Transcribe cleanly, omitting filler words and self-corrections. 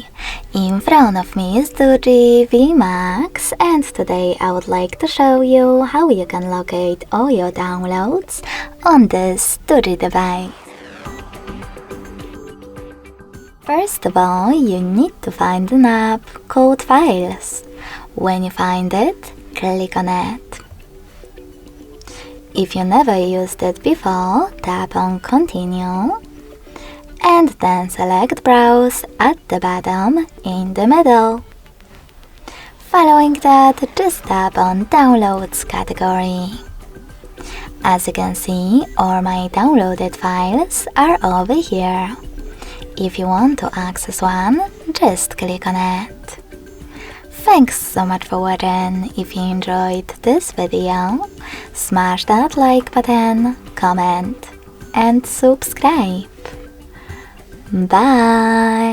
Hi! In front of me is DOOGEE V MAX, and today I would like to show you how you can locate all your downloads on this DOOGEE device. First of all, you need to find an app called Files. When you find it, click on it. If you never used it before, tap on Continue and then select Browse at the bottom in the middle. Following that, just tap on Downloads category. As you can see, all my downloaded files are over here. If you want to access one, just click on it. Thanks so much for watching. If you enjoyed this video, smash that like button, comment and subscribe. Bye!